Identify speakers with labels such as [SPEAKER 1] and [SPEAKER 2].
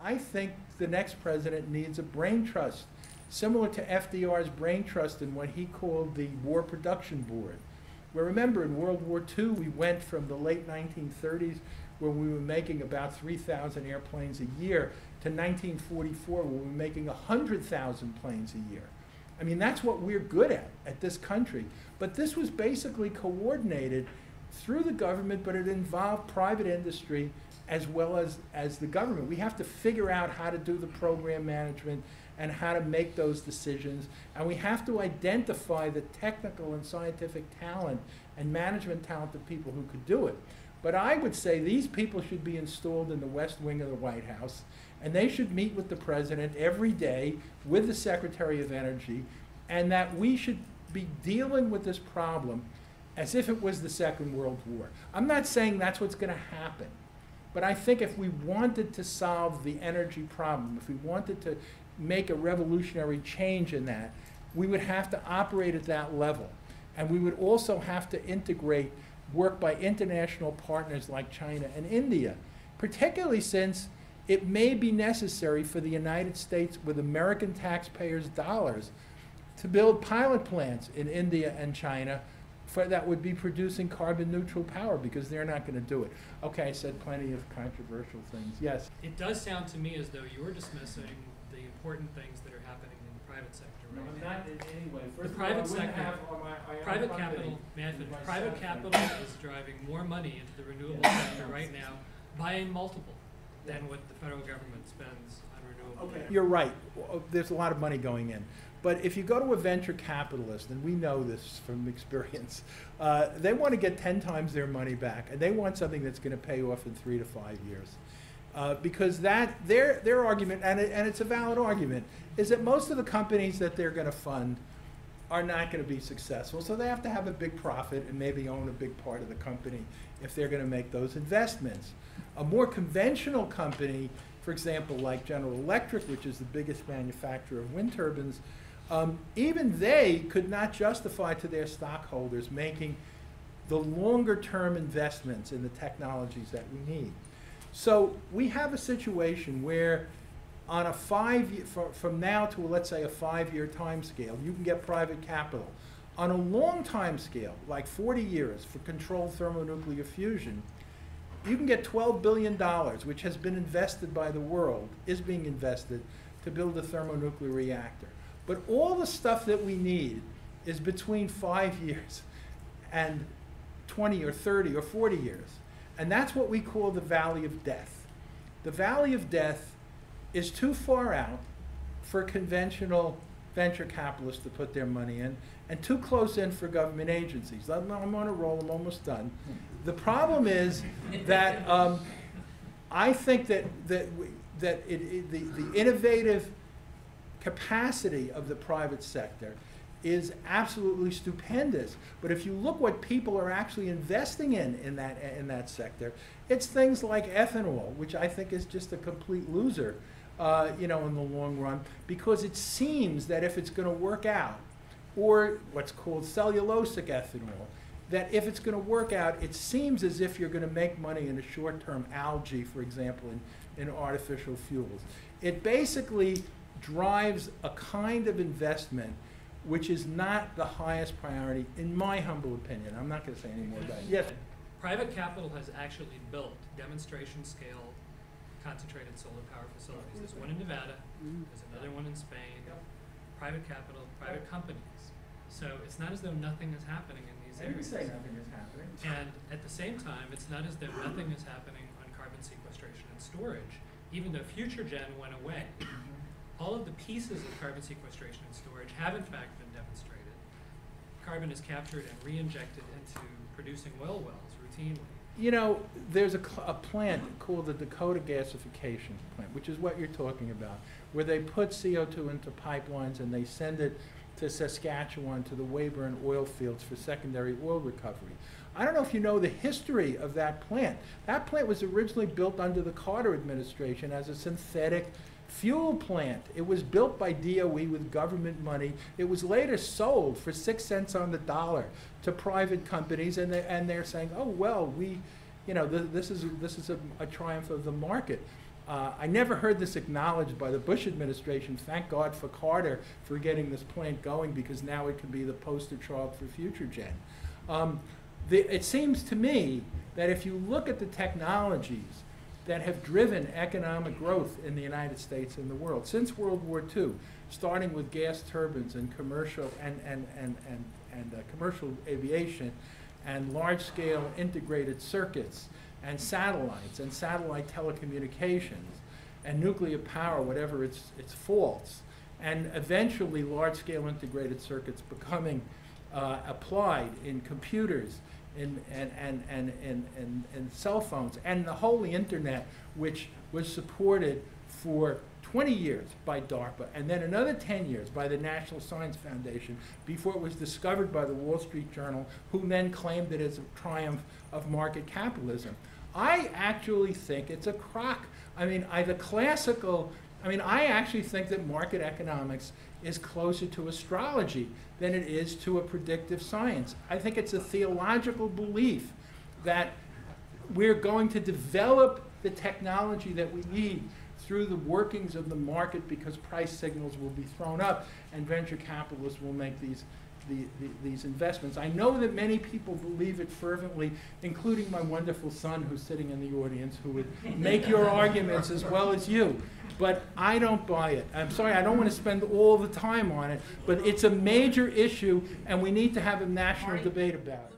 [SPEAKER 1] I think the next president needs a brain trust, similar to FDR's brain trust in what he called the War Production Board. Where remember, in World War II, we went from the late 1930s, where we were making about 3,000 airplanes a year, to 1944, where we were making 100,000 planes a year. I mean, that's what we're good at this country. But this was basically coordinated through the government, but it involved private industry as well as the government. We have to figure out how to do the program management and how to make those decisions. And we have to identify the technical and scientific talent and management talent of people who could do it. But I would say these people should be installed in the West Wing of the White House, and they should meet with the president every day with the Secretary of Energy, and that we should be dealing with this problem as if it was the Second World War. I'm not saying that's what's going to happen, but I think if we wanted to solve the energy problem, if we wanted to make a revolutionary change in that, we would have to operate at that level. And we would also have to integrate work by international partners like China and India, particularly since it may be necessary for the United States, with American taxpayers' dollars, to build pilot plants in India and China that would be producing carbon neutral power, because they're not going to do it. Okay, I said plenty of controversial things. Yes?
[SPEAKER 2] It does sound to me as though you're dismissing the important things that are happening in the private sector right now.
[SPEAKER 1] No, not in any way. First
[SPEAKER 2] the private
[SPEAKER 1] of all,
[SPEAKER 2] sector, private capital is driving more money into the renewable sector right now by a multiple than what the federal government spends on renewable energy.
[SPEAKER 1] You're right. There's a lot of money going in. But if you go to a venture capitalist, and we know this from experience, they want to get 10 times their money back, and they want something that's going to pay off in 3 to 5 years. Because their argument, and it's a valid argument, is that most of the companies that they're going to fund are not going to be successful. So they have to have a big profit and maybe own a big part of the company if they're going to make those investments. A more conventional company, for example, like General Electric, which is the biggest manufacturer of wind turbines, even they could not justify to their stockholders making the longer-term investments in the technologies that we need. So we have a situation where on a from now to, let's say, a 5-year time scale, you can get private capital. On a long time scale, like 40 years for controlled thermonuclear fusion, you can get $12 billion, which has been invested by the world, is being invested to build a thermonuclear reactor. But all the stuff that we need is between 5 years and 20 or 30 or 40 years. And that's what we call the valley of death. The valley of death is too far out for conventional venture capitalists to put their money in, and too close in for government agencies. I'm on a roll, I'm almost done. The problem is that I think that the innovative capacity of the private sector is absolutely stupendous. But if you look what people are actually investing in that sector, it's things like ethanol, which I think is just a complete loser, in the long run, because it seems that if it's going to work out, or what's called cellulosic ethanol, that if it's going to work out, it seems as if you're going to make money in the short term, algae, for example, in artificial fuels. It basically drives a kind of investment which is not the highest priority, in my humble opinion. I'm not going to say any more about it. Yes?
[SPEAKER 2] Private capital has actually built demonstration scale concentrated solar power facilities. There's one in Nevada, there's another one in Spain, private capital, private companies. So it's not as though nothing is happening in these areas.
[SPEAKER 1] I didn't say nothing is happening.
[SPEAKER 2] And at the same time, it's not as though nothing is happening on carbon sequestration and storage, even though FutureGen went away. All of the pieces of carbon sequestration and storage have in fact been demonstrated. Carbon is captured and re-injected into producing oil wells routinely.
[SPEAKER 1] You know, there's a plant called the Dakota Gasification Plant, which is what you're talking about, where they put CO2 into pipelines and they send it to Saskatchewan, to the Weyburn oil fields for secondary oil recovery. I don't know if you know the history of that plant. That plant was originally built under the Carter administration as a synthetic fuel plant. It was built by DOE with government money. It was later sold for 6 cents on the dollar to private companies, and they're saying, oh well, this is a triumph of the market. I never heard this acknowledged by the Bush administration. Thank God for Carter for getting this plant going, because now it can be the poster child for FutureGen. It seems to me that if you look at the technologies that have driven economic growth in the United States and the world since World War II, starting with gas turbines and commercial commercial aviation and large-scale integrated circuits and satellites and satellite telecommunications and nuclear power, whatever its faults, and eventually large-scale integrated circuits becoming applied in computers, in cell phones, and the whole internet, which was supported for 20 years by DARPA, and then another 10 years by the National Science Foundation before it was discovered by the Wall Street Journal, who then claimed it as a triumph of market capitalism. I actually think it's a crock. I mean, I actually think that market economics is closer to astrology than it is to a predictive science. I think it's a theological belief that we're going to develop the technology that we need through the workings of the market, because price signals will be thrown up and venture capitalists will make these investments. I know that many people believe it fervently, including my wonderful son who's sitting in the audience, who would make your arguments as well as you. But I don't buy it. I'm sorry, I don't want to spend all the time on it, but it's a major issue and we need to have a national debate about it.